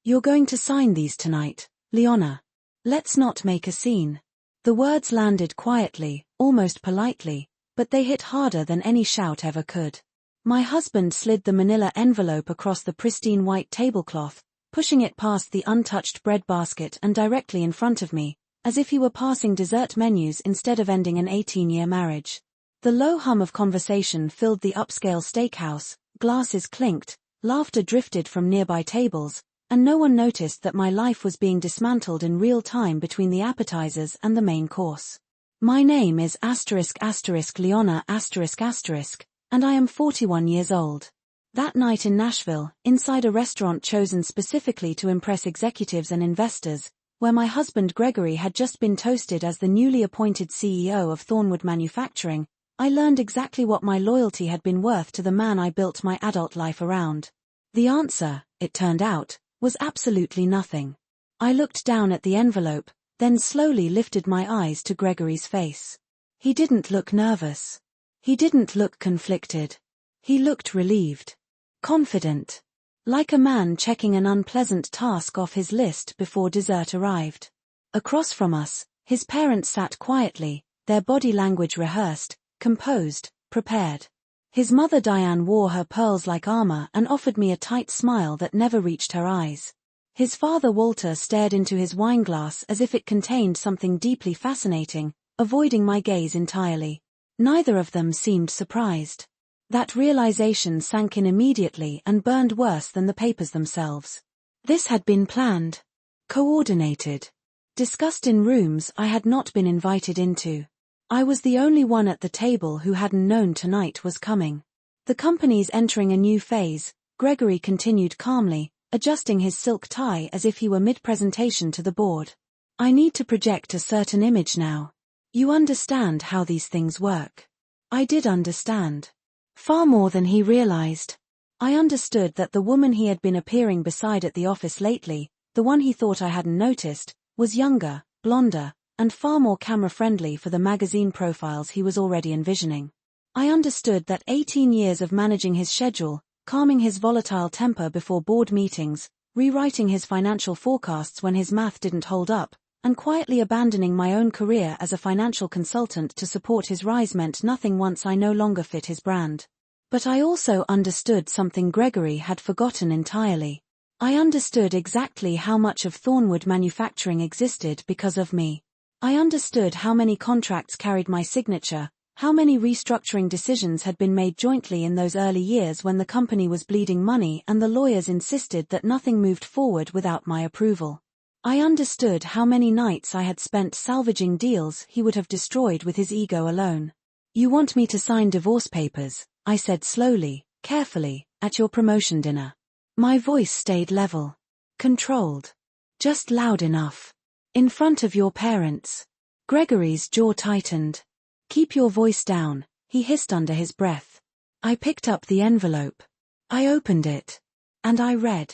You're going to sign these tonight, Leona. Let's not make a scene. The words landed quietly, almost politely, but they hit harder than any shout ever could. My husband slid the manila envelope across the pristine white tablecloth, pushing it past the untouched bread basket and directly in front of me, as if he were passing dessert menus instead of ending an 18-year marriage. The low hum of conversation filled the upscale steakhouse, glasses clinked, laughter drifted from nearby tables, and no one noticed that my life was being dismantled in real time between the appetizers and the main course. My name is Leona and I am 41 years old. That night in Nashville, inside a restaurant chosen specifically to impress executives and investors, where my husband Gregory had just been toasted as the newly appointed CEO of Thornwood Manufacturing, I learned exactly what my loyalty had been worth to the man I built my adult life around. The answer, it turned out, was absolutely nothing. I looked down at the envelope, then slowly lifted my eyes to Gregory's face. He didn't look nervous. He didn't look conflicted. He looked relieved. Confident. Like a man checking an unpleasant task off his list before dessert arrived. Across from us, his parents sat quietly, their body language rehearsed, composed, prepared. His mother Diane wore her pearls like armor and offered me a tight smile that never reached her eyes. His father Walter stared into his wineglass as if it contained something deeply fascinating, avoiding my gaze entirely. Neither of them seemed surprised. That realization sank in immediately and burned worse than the papers themselves. This had been planned. Coordinated. Discussed in rooms I had not been invited into. I was the only one at the table who hadn't known tonight was coming. The company's entering a new phase, Gregory continued calmly, adjusting his silk tie as if he were mid-presentation to the board. I need to project a certain image now. You understand how these things work. I did understand. Far more than he realized. I understood that the woman he had been appearing beside at the office lately, the one he thought I hadn't noticed, was younger, blonder, and far more camera-friendly for the magazine profiles he was already envisioning. I understood that 18 years of managing his schedule, calming his volatile temper before board meetings, rewriting his financial forecasts when his math didn't hold up, and quietly abandoning my own career as a financial consultant to support his rise meant nothing once I no longer fit his brand. But I also understood something Gregory had forgotten entirely. I understood exactly how much of Thornwood Manufacturing existed because of me. I understood how many contracts carried my signature, how many restructuring decisions had been made jointly in those early years when the company was bleeding money and the lawyers insisted that nothing moved forward without my approval. I understood how many nights I had spent salvaging deals he would have destroyed with his ego alone. You want me to sign divorce papers, I said slowly, carefully, at your promotion dinner. My voice stayed level. Controlled. Just loud enough. In front of your parents. Gregory's jaw tightened. Keep your voice down, he hissed under his breath. I picked up the envelope. I opened it. And I read.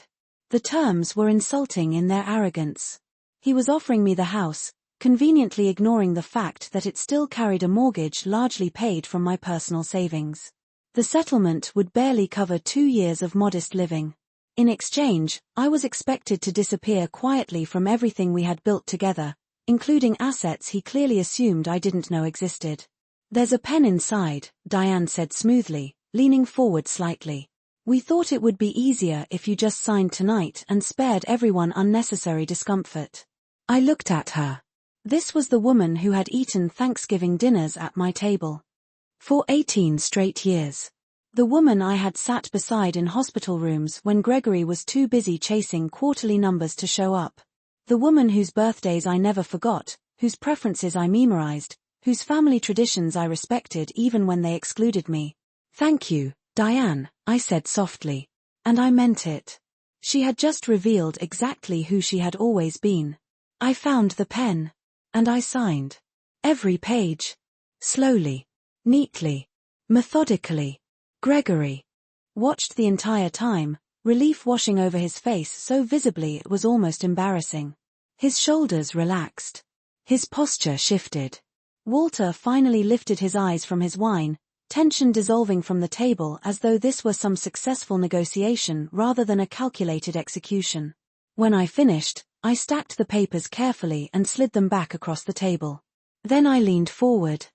The terms were insulting in their arrogance. He was offering me the house, conveniently ignoring the fact that it still carried a mortgage largely paid from my personal savings. The settlement would barely cover 2 years of modest living. In exchange, I was expected to disappear quietly from everything we had built together, including assets he clearly assumed I didn't know existed. There's a pen inside, Diane said smoothly, leaning forward slightly. We thought it would be easier if you just signed tonight and spared everyone unnecessary discomfort. I looked at her. This was the woman who had eaten Thanksgiving dinners at my table. For 18 straight years. The woman I had sat beside in hospital rooms when Gregory was too busy chasing quarterly numbers to show up. The woman whose birthdays I never forgot, whose preferences I memorized, whose family traditions I respected even when they excluded me. Thank you, Diane, I said softly. And I meant it. She had just revealed exactly who she had always been. I found the pen. And I signed. Every page. Slowly. Neatly. Methodically. Gregory watched the entire time, relief washing over his face so visibly it was almost embarrassing. His shoulders relaxed. His posture shifted. Walter finally lifted his eyes from his wine, tension dissolving from the table as though this were some successful negotiation rather than a calculated execution. When I finished, I stacked the papers carefully and slid them back across the table. Then I leaned forward,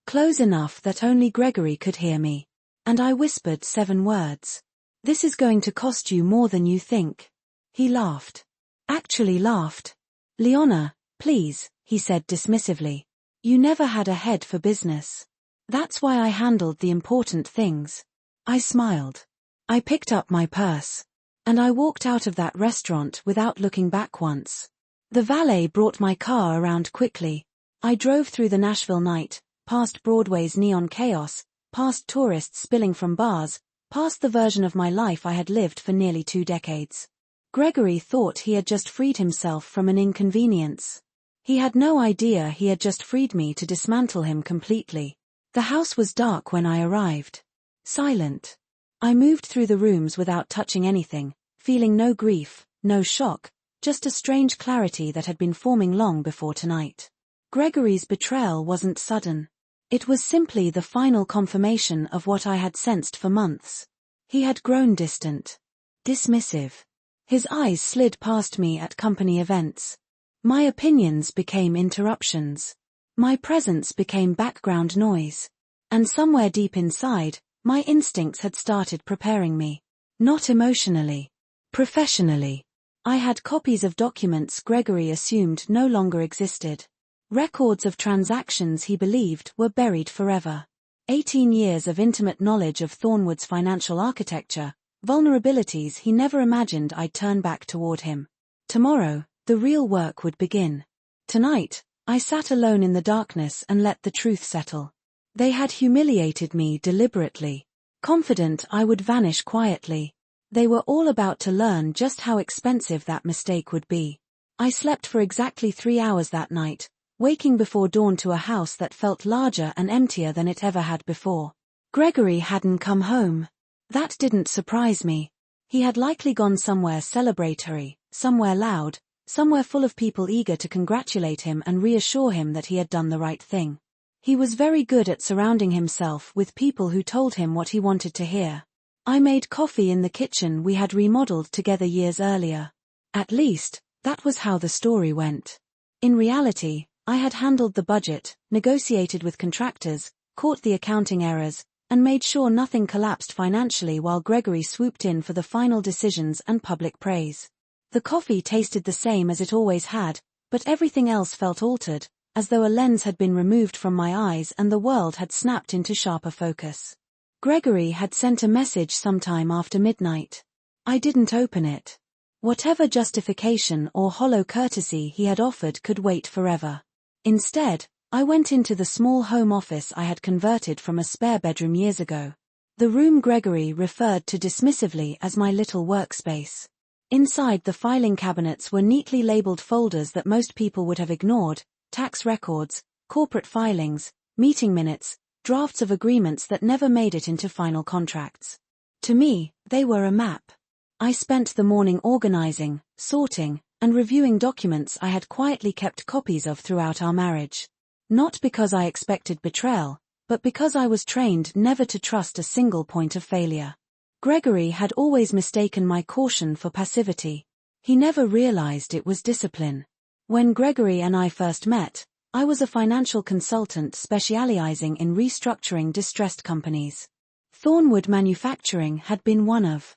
close enough that only Gregory could hear me. And I whispered 7 words. "This is going to cost you more than you think." He laughed. Actually laughed. "Leona, please," he said dismissively. "You never had a head for business. That's why I handled the important things." I smiled. I picked up my purse. And I walked out of that restaurant without looking back once. The valet brought my car around quickly. I drove through the Nashville night, past Broadway's neon chaos, past tourists spilling from bars, past the version of my life I had lived for nearly 2 decades. Gregory thought he had just freed himself from an inconvenience. He had no idea he had just freed me to dismantle him completely. The house was dark when I arrived. Silent. I moved through the rooms without touching anything, feeling no grief, no shock, just a strange clarity that had been forming long before tonight. Gregory's betrayal wasn't sudden. It was simply the final confirmation of what I had sensed for months. He had grown distant. Dismissive. His eyes slid past me at company events. My opinions became interruptions. My presence became background noise. And somewhere deep inside, my instincts had started preparing me. Not emotionally. Professionally. I had copies of documents Gregory assumed no longer existed. Records of transactions he believed were buried forever. 18 years of intimate knowledge of Thornwood's financial architecture, vulnerabilities he never imagined I'd turn back toward him. Tomorrow, the real work would begin. Tonight, I sat alone in the darkness and let the truth settle. They had humiliated me deliberately. Confident I would vanish quietly. They were all about to learn just how expensive that mistake would be. I slept for exactly 3 hours that night, waking before dawn to a house that felt larger and emptier than it ever had before. Gregory hadn't come home. That didn't surprise me. He had likely gone somewhere celebratory, somewhere loud, somewhere full of people eager to congratulate him and reassure him that he had done the right thing. He was very good at surrounding himself with people who told him what he wanted to hear. I made coffee in the kitchen we had remodeled together years earlier. At least, that was how the story went. In reality, I had handled the budget, negotiated with contractors, caught the accounting errors, and made sure nothing collapsed financially while Gregory swooped in for the final decisions and public praise. The coffee tasted the same as it always had, but everything else felt altered, as though a lens had been removed from my eyes and the world had snapped into sharper focus. Gregory had sent a message sometime after midnight. I didn't open it. Whatever justification or hollow courtesy he had offered could wait forever. Instead, I went into the small home office I had converted from a spare bedroom years ago. The room Gregory referred to dismissively as my little workspace. Inside the filing cabinets were neatly labeled folders that most people would have ignored: tax records, corporate filings, meeting minutes, drafts of agreements that never made it into final contracts. To me, they were a map. I spent the morning organizing, sorting, and reviewing documents I had quietly kept copies of throughout our marriage. Not because I expected betrayal, but because I was trained never to trust a single point of failure. Gregory had always mistaken my caution for passivity. He never realized it was discipline. When Gregory and I first met, I was a financial consultant specializing in restructuring distressed companies. Thornwood Manufacturing had been one of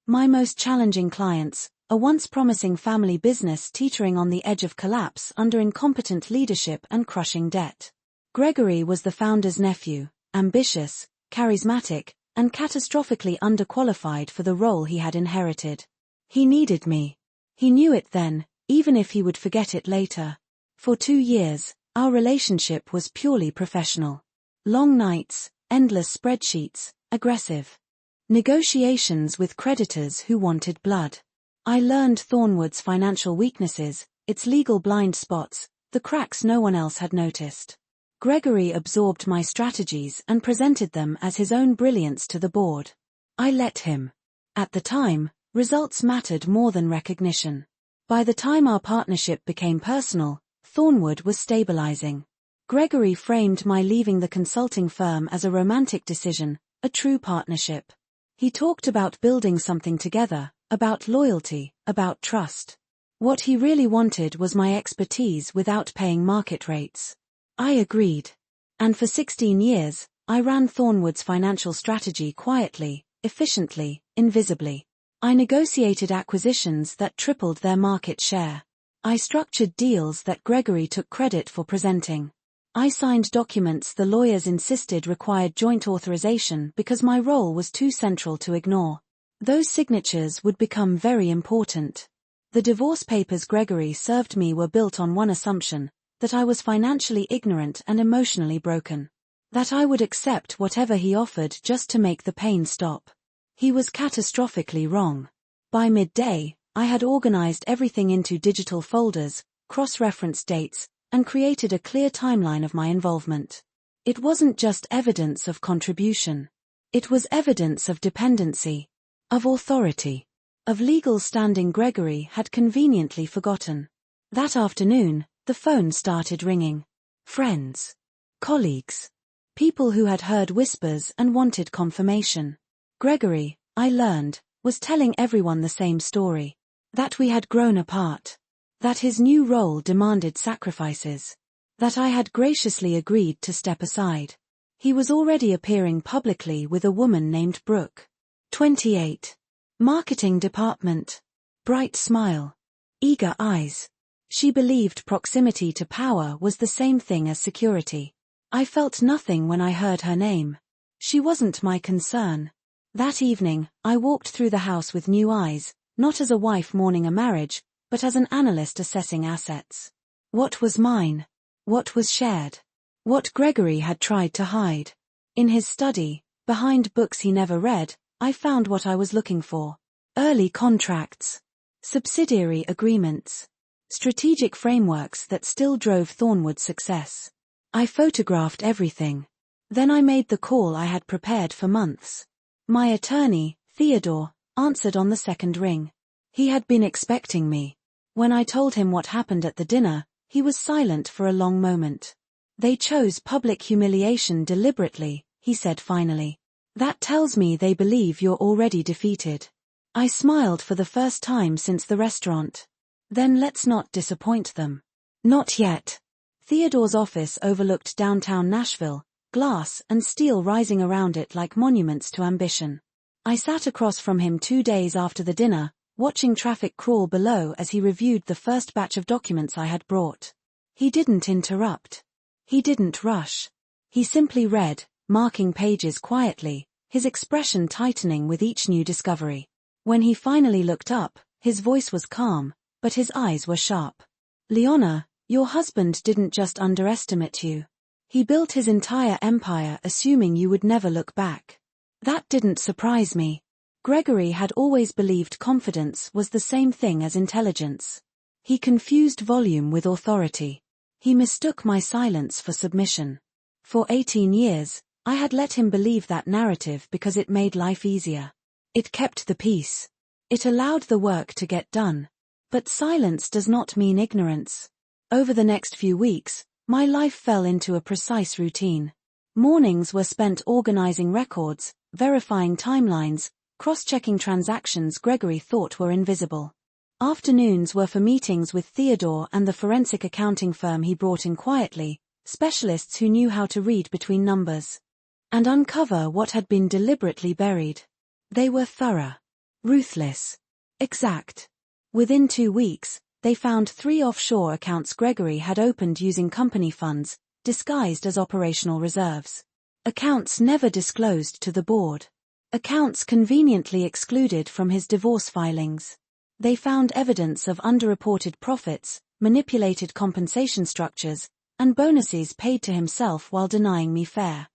my most challenging clients, a once promising family business teetering on the edge of collapse under incompetent leadership and crushing debt. Gregory was the founder's nephew, ambitious, charismatic, and catastrophically underqualified for the role he had inherited. He needed me. He knew it then, even if he would forget it later. For 2 years, our relationship was purely professional. Long nights, endless spreadsheets, aggressive negotiations with creditors who wanted blood. I learned Thornwood's financial weaknesses, its legal blind spots, the cracks no one else had noticed. Gregory absorbed my strategies and presented them as his own brilliance to the board. I let him. At the time, results mattered more than recognition. By the time our partnership became personal, Thornwood was stabilizing. Gregory framed my leaving the consulting firm as a romantic decision, a true partnership. He talked about building something together, about loyalty, about trust. What he really wanted was my expertise without paying market rates. I agreed. And for 16 years, I ran Thornwood's financial strategy quietly, efficiently, invisibly. I negotiated acquisitions that tripled their market share. I structured deals that Gregory took credit for presenting. I signed documents the lawyers insisted required joint authorization because my role was too central to ignore. Those signatures would become very important. The divorce papers Gregory served me were built on one assumption, that I was financially ignorant and emotionally broken. That I would accept whatever he offered just to make the pain stop. He was catastrophically wrong. By midday, I had organized everything into digital folders, cross-referenced dates, and created a clear timeline of my involvement. It wasn't just evidence of contribution. It was evidence of dependency, of authority, of legal standing Gregory had conveniently forgotten. That afternoon, the phone started ringing. Friends. Colleagues. People who had heard whispers and wanted confirmation. Gregory, I learned, was telling everyone the same story. That we had grown apart. That his new role demanded sacrifices. That I had graciously agreed to step aside. He was already appearing publicly with a woman named Brooke. 28. Marketing department. Bright smile. Eager eyes. She believed proximity to power was the same thing as security. I felt nothing when I heard her name. She wasn't my concern. That evening, I walked through the house with new eyes, not as a wife mourning a marriage, but as an analyst assessing assets. What was mine? What was shared? What Gregory had tried to hide? In his study, behind books he never read, I found what I was looking for. Early contracts. Subsidiary agreements. Strategic frameworks that still drove Thornwood's success. I photographed everything. Then I made the call I had prepared for months. My attorney, Theodore, answered on the second ring. He had been expecting me. When I told him what happened at the dinner, he was silent for a long moment. They chose public humiliation deliberately, he said finally. That tells me they believe you're already defeated. I smiled for the first time since the restaurant. Then let's not disappoint them. Not yet. Theodore's office overlooked downtown Nashville, glass and steel rising around it like monuments to ambition. I sat across from him 2 days after the dinner, watching traffic crawl below as he reviewed the first batch of documents I had brought. He didn't interrupt. He didn't rush. He simply read, marking pages quietly, his expression tightening with each new discovery. When he finally looked up, his voice was calm, but his eyes were sharp. Leona, your husband didn't just underestimate you. He built his entire empire assuming you would never look back. That didn't surprise me. Gregory had always believed confidence was the same thing as intelligence. He confused volume with authority. He mistook my silence for submission. For 18 years, I had let him believe that narrative because it made life easier. It kept the peace. It allowed the work to get done. But silence does not mean ignorance. Over the next few weeks, my life fell into a precise routine. Mornings were spent organizing records, verifying timelines, cross-checking transactions Gregory thought were invisible. Afternoons were for meetings with Theodore and the forensic accounting firm he brought in quietly, specialists who knew how to read between numbers and uncover what had been deliberately buried. They were thorough, ruthless, exact. Within 2 weeks, they found 3 offshore accounts Gregory had opened using company funds, disguised as operational reserves. Accounts never disclosed to the board. Accounts conveniently excluded from his divorce filings. They found evidence of underreported profits, manipulated compensation structures, and bonuses paid to himself while denying me fair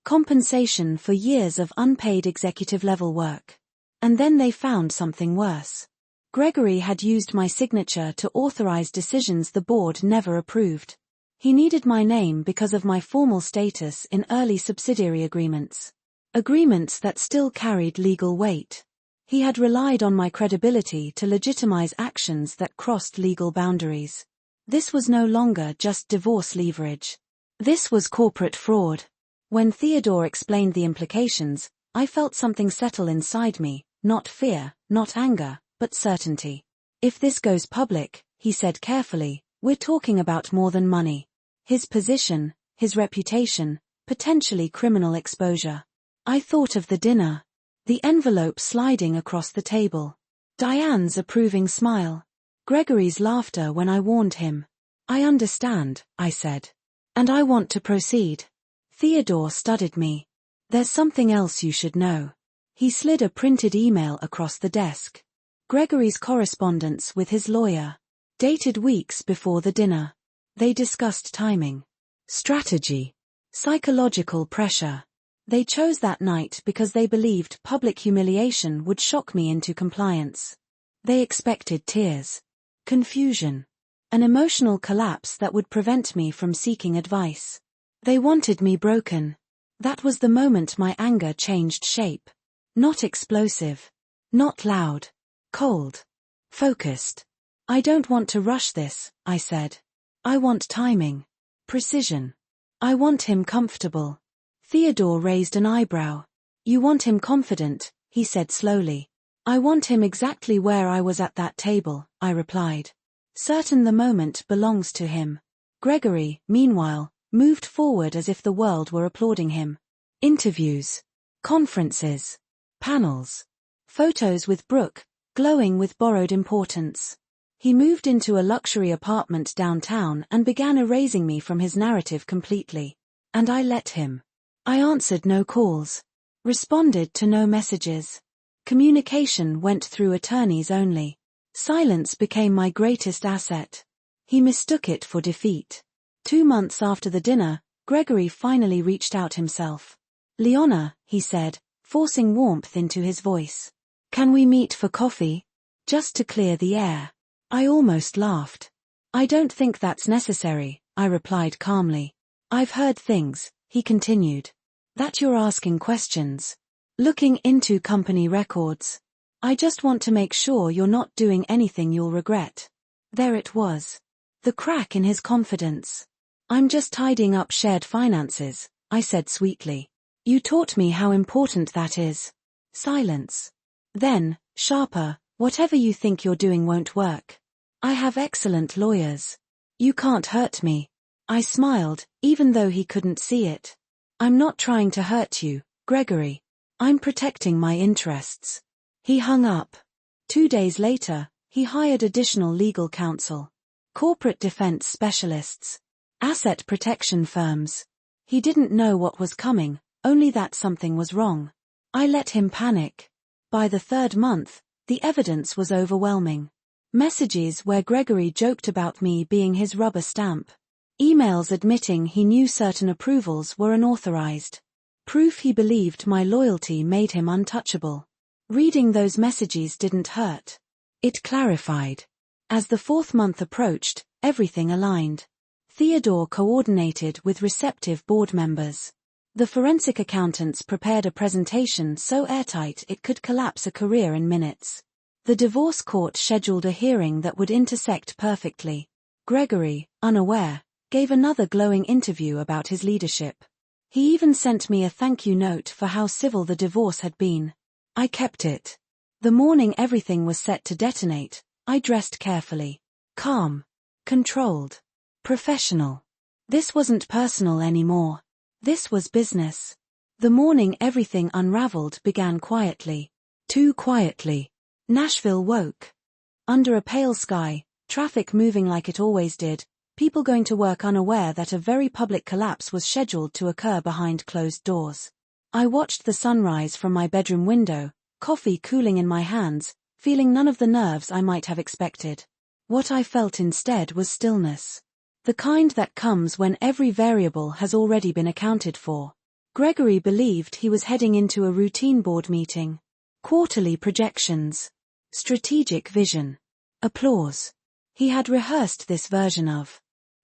compensation for years of unpaid executive-level work. And then they found something worse. Gregory had used my signature to authorize decisions the board never approved. He needed my name because of my formal status in early subsidiary agreements. Agreements that still carried legal weight. He had relied on my credibility to legitimize actions that crossed legal boundaries. This was no longer just divorce leverage. This was corporate fraud. When Theodore explained the implications, I felt something settle inside me, not fear, not anger, but certainty. If this goes public, he said carefully, we're talking about more than money. His position, his reputation, potentially criminal exposure. I thought of the dinner. The envelope sliding across the table. Diane's approving smile. Gregory's laughter when I warned him. I understand, I said. And I want to proceed. Theodore studied me. There's something else you should know. He slid a printed email across the desk. Gregory's correspondence with his lawyer. Dated weeks before the dinner. They discussed timing. Strategy. Psychological pressure. They chose that night because they believed public humiliation would shock me into compliance. They expected tears. Confusion. An emotional collapse that would prevent me from seeking advice. They wanted me broken. That was the moment my anger changed shape. Not explosive. Not loud. Cold. Focused. I don't want to rush this, I said. I want timing. Precision. I want him comfortable. Theodore raised an eyebrow. You want him confident, he said slowly. I want him exactly where I was at that table, I replied. Certain the moment belongs to him. Gregory, meanwhile, moved forward as if the world were applauding him. Interviews. Conferences. Panels. Photos with Brooke, glowing with borrowed importance. He moved into a luxury apartment downtown and began erasing me from his narrative completely. And I let him. I answered no calls. Responded to no messages. Communication went through attorneys only. Silence became my greatest asset. He mistook it for defeat. 2 months after the dinner, Gregory finally reached out himself. Leona, he said, forcing warmth into his voice. Can we meet for coffee? Just to clear the air. I almost laughed. I don't think that's necessary, I replied calmly. I've heard things, he continued. That you're asking questions. Looking into company records. I just want to make sure you're not doing anything you'll regret. There it was. The crack in his confidence. I'm just tidying up shared finances, I said sweetly. You taught me how important that is. Silence. Then, sharper, whatever you think you're doing won't work. I have excellent lawyers. You can't hurt me. I smiled, even though he couldn't see it. I'm not trying to hurt you, Gregory. I'm protecting my interests. He hung up. 2 days later, he hired additional legal counsel. Corporate defense specialists. Asset protection firms. He didn't know what was coming, only that something was wrong. I let him panic. By the 3rd month, the evidence was overwhelming. Messages where Gregory joked about me being his rubber stamp. Emails admitting he knew certain approvals were unauthorized. Proof he believed my loyalty made him untouchable. Reading those messages didn't hurt. It clarified. As the 4th month approached, everything aligned. Theodore coordinated with receptive board members. The forensic accountants prepared a presentation so airtight it could collapse a career in minutes. The divorce court scheduled a hearing that would intersect perfectly. Gregory, unaware, gave another glowing interview about his leadership. He even sent me a thank you note for how civil the divorce had been. I kept it. The morning everything was set to detonate, I dressed carefully. Calm. Controlled. Professional. This wasn't personal anymore. This was business. The morning everything unraveled began quietly. Too quietly. Nashville woke. Under a pale sky, traffic moving like it always did, people going to work unaware that a very public collapse was scheduled to occur behind closed doors. I watched the sunrise from my bedroom window, coffee cooling in my hands, feeling none of the nerves I might have expected. What I felt instead was stillness. The kind that comes when every variable has already been accounted for. Gregory believed he was heading into a routine board meeting. Quarterly projections. Strategic vision. Applause. He had rehearsed this version of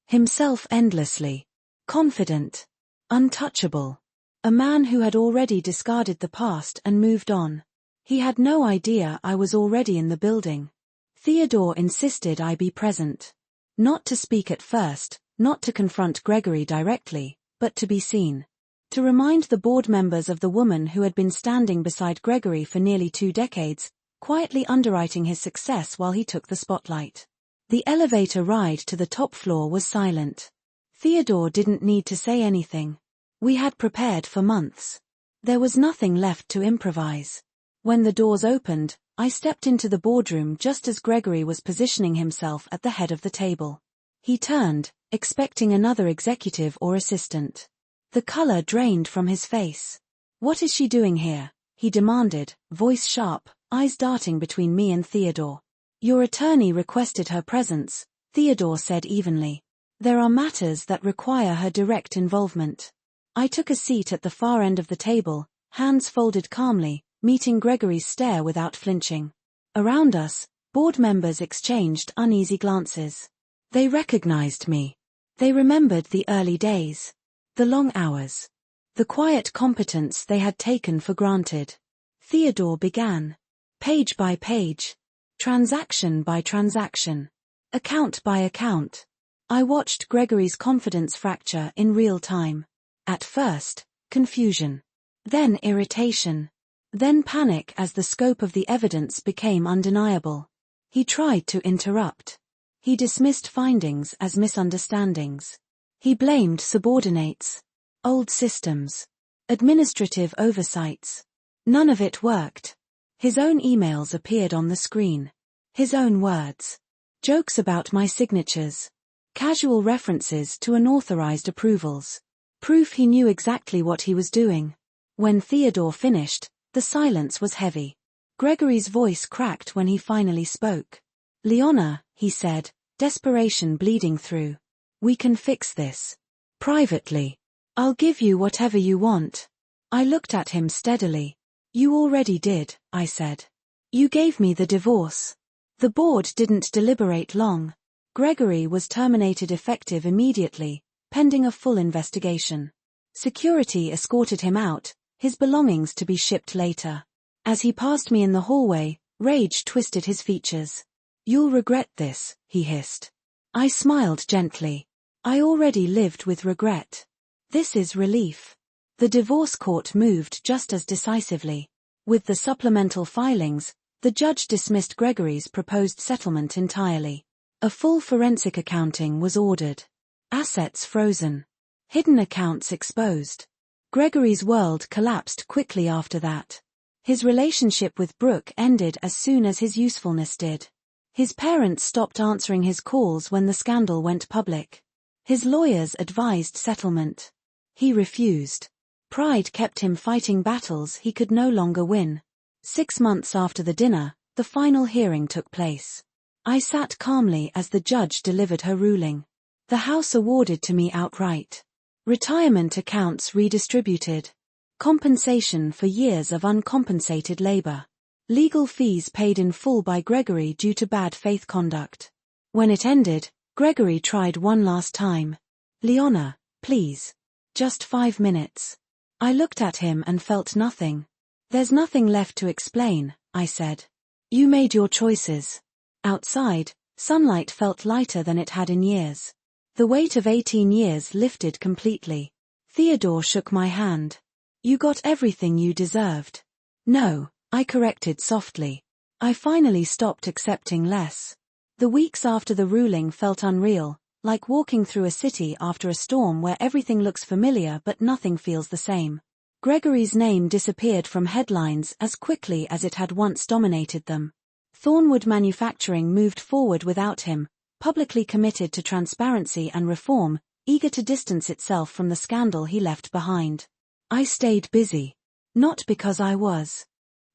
himself endlessly. Confident. Untouchable. A man who had already discarded the past and moved on. He had no idea I was already in the building. Theodore insisted I be present. Not to speak at first, not to confront Gregory directly, but to be seen. To remind the board members of the woman who had been standing beside Gregory for nearly 2 decades, quietly underwriting his success while he took the spotlight. The elevator ride to the top floor was silent. Theodore didn't need to say anything. We had prepared for months. There was nothing left to improvise. When the doors opened, I stepped into the boardroom just as Gregory was positioning himself at the head of the table. He turned, expecting another executive or assistant. The color drained from his face. "What is she doing here?" he demanded, voice sharp, eyes darting between me and Theodore. "Your attorney requested her presence," Theodore said evenly. "There are matters that require her direct involvement." I took a seat at the far end of the table, hands folded calmly, meeting Gregory's stare without flinching. Around us, board members exchanged uneasy glances. They recognized me. They remembered the early days. The long hours. The quiet competence they had taken for granted. Theodore began. Page by page. Transaction by transaction. Account by account. I watched Gregory's confidence fracture in real time. At first, confusion. Then irritation. Then panic as the scope of the evidence became undeniable. He tried to interrupt. He dismissed findings as misunderstandings. He blamed subordinates. Old systems. Administrative oversights. None of it worked. His own emails appeared on the screen. His own words. Jokes about my signatures. Casual references to unauthorized approvals. Proof he knew exactly what he was doing. When Theodore finished, the silence was heavy. Gregory's voice cracked when he finally spoke. "Leona," he said, desperation bleeding through. "We can fix this. Privately. I'll give you whatever you want." I looked at him steadily. "You already did," I said. "You gave me the divorce." The board didn't deliberate long. Gregory was terminated effective immediately, pending a full investigation. Security escorted him out, his belongings to be shipped later. As he passed me in the hallway, rage twisted his features. "You'll regret this," he hissed. I smiled gently. I already lived with regret. This is relief. The divorce court moved just as decisively. With the supplemental filings, the judge dismissed Gregory's proposed settlement entirely. A full forensic accounting was ordered. Assets frozen. Hidden accounts exposed. Gregory's world collapsed quickly after that. His relationship with Brooke ended as soon as his usefulness did. His parents stopped answering his calls when the scandal went public. His lawyers advised settlement. He refused. Pride kept him fighting battles he could no longer win. 6 months after the dinner, the final hearing took place. I sat calmly as the judge delivered her ruling. The house awarded to me outright. Retirement accounts redistributed. Compensation for years of uncompensated labor. Legal fees paid in full by Gregory due to bad faith conduct. When it ended, Gregory tried one last time. "Leona, please. Just 5 minutes." I looked at him and felt nothing. "There's nothing left to explain," I said. "You made your choices." Outside, sunlight felt lighter than it had in years. The weight of 18 years lifted completely. Theodore shook my hand. "You got everything you deserved." "No," I corrected softly. I finally stopped accepting less. The weeks after the ruling felt unreal, like walking through a city after a storm where everything looks familiar but nothing feels the same. Gregory's name disappeared from headlines as quickly as it had once dominated them. Thornwood Manufacturing moved forward without him, publicly committed to transparency and reform, eager to distance itself from the scandal he left behind. I stayed busy. Not because I was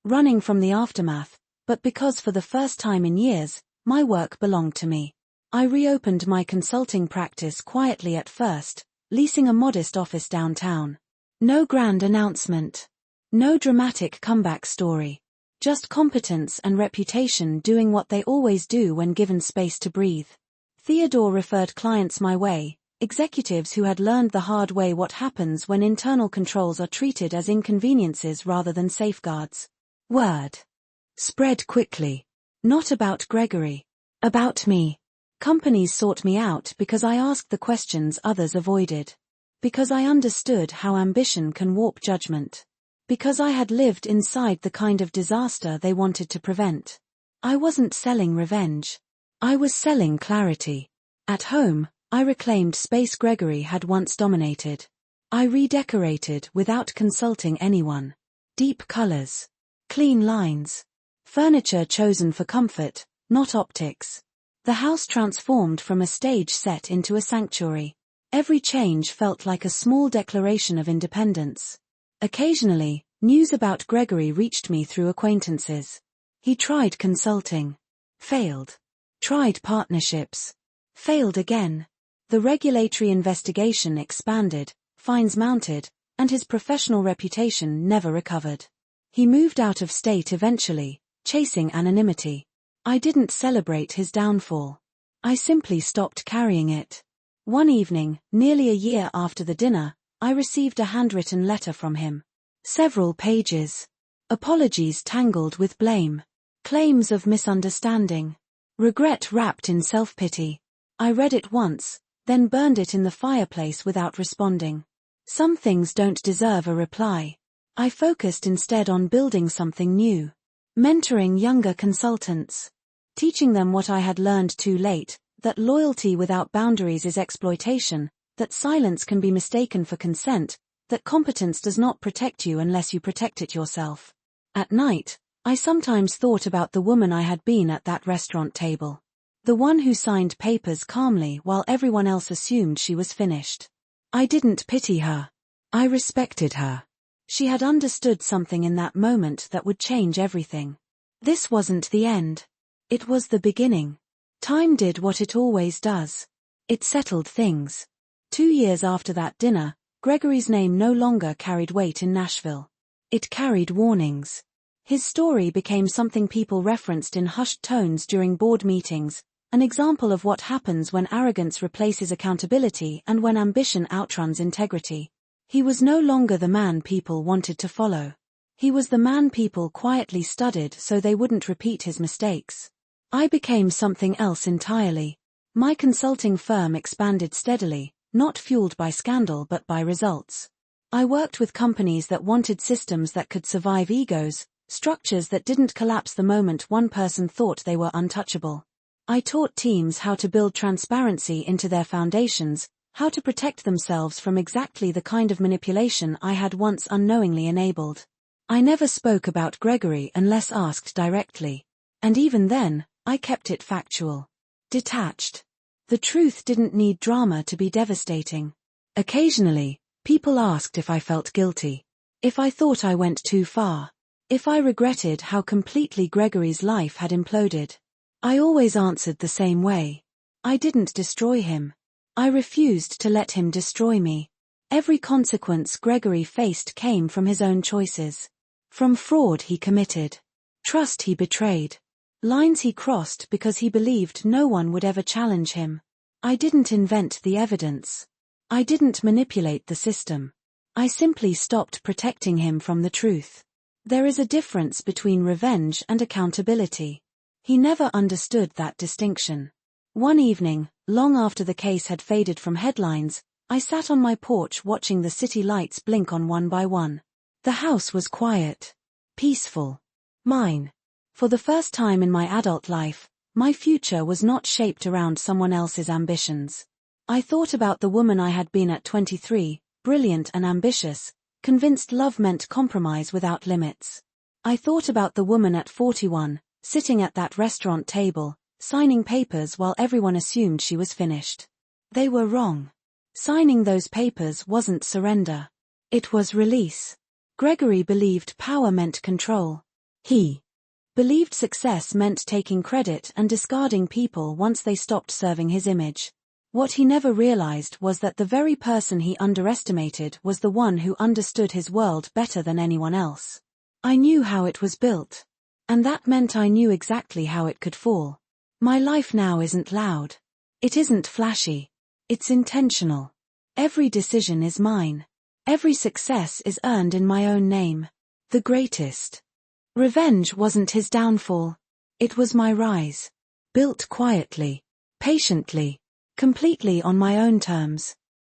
running from the aftermath, but because for the first time in years, my work belonged to me. I reopened my consulting practice quietly at first, leasing a modest office downtown. No grand announcement. No dramatic comeback story. Just competence and reputation doing what they always do when given space to breathe. Theodore referred clients my way, executives who had learned the hard way what happens when internal controls are treated as inconveniences rather than safeguards. Word spread quickly. Not about Gregory. About me. Companies sought me out because I asked the questions others avoided. Because I understood how ambition can warp judgment. Because I had lived inside the kind of disaster they wanted to prevent. I wasn't selling revenge. I was selling clarity. At home, I reclaimed space Gregory had once dominated. I redecorated without consulting anyone. Deep colors. Clean lines. Furniture chosen for comfort, not optics. The house transformed from a stage set into a sanctuary. Every change felt like a small declaration of independence. Occasionally, news about Gregory reached me through acquaintances. He tried consulting. Failed. Tried partnerships. Failed again. The regulatory investigation expanded, fines mounted, and his professional reputation never recovered. He moved out of state eventually, chasing anonymity. I didn't celebrate his downfall. I simply stopped carrying it. One evening, nearly a year after the dinner, I received a handwritten letter from him. Several pages. Apologies tangled with blame. Claims of misunderstanding. Regret wrapped in self-pity. I read it once, then burned it in the fireplace without responding. Some things don't deserve a reply. I focused instead on building something new. Mentoring younger consultants. Teaching them what I had learned too late, that loyalty without boundaries is exploitation, that silence can be mistaken for consent, that competence does not protect you unless you protect it yourself. At night, I sometimes thought about the woman I had been at that restaurant table. The one who signed papers calmly while everyone else assumed she was finished. I didn't pity her. I respected her. She had understood something in that moment that would change everything. This wasn't the end. It was the beginning. Time did what it always does. It settled things. 2 years after that dinner, Gregory's name no longer carried weight in Nashville. It carried warnings. His story became something people referenced in hushed tones during board meetings, an example of what happens when arrogance replaces accountability and when ambition outruns integrity. He was no longer the man people wanted to follow. He was the man people quietly studied so they wouldn't repeat his mistakes. I became something else entirely. My consulting firm expanded steadily, not fueled by scandal but by results. I worked with companies that wanted systems that could survive egos, structures that didn't collapse the moment one person thought they were untouchable. I taught teams how to build transparency into their foundations, how to protect themselves from exactly the kind of manipulation I had once unknowingly enabled. I never spoke about Gregory unless asked directly. And even then, I kept it factual. Detached. The truth didn't need drama to be devastating. Occasionally, people asked if I felt guilty. If I thought I went too far. If I regretted how completely Gregory's life had imploded. I always answered the same way. I didn't destroy him. I refused to let him destroy me. Every consequence Gregory faced came from his own choices. From fraud he committed. Trust he betrayed. Lines he crossed because he believed no one would ever challenge him. I didn't invent the evidence. I didn't manipulate the system. I simply stopped protecting him from the truth. There is a difference between revenge and accountability. He never understood that distinction. One evening, long after the case had faded from headlines, I sat on my porch watching the city lights blink on one by one. The house was quiet. Peaceful. Mine. For the first time in my adult life, my future was not shaped around someone else's ambitions. I thought about the woman I had been at 23, brilliant and ambitious, convinced love meant compromise without limits. I thought about the woman at 41, sitting at that restaurant table, signing papers while everyone assumed she was finished. They were wrong. Signing those papers wasn't surrender. It was release. Gregory believed power meant control. He believed success meant taking credit and discarding people once they stopped serving his image. What he never realized was that the very person he underestimated was the one who understood his world better than anyone else. I knew how it was built. And that meant I knew exactly how it could fall. My life now isn't loud. It isn't flashy. It's intentional. Every decision is mine. Every success is earned in my own name. The greatest. Revenge wasn't his downfall. It was my rise. Built quietly. Patiently. Completely on my own terms.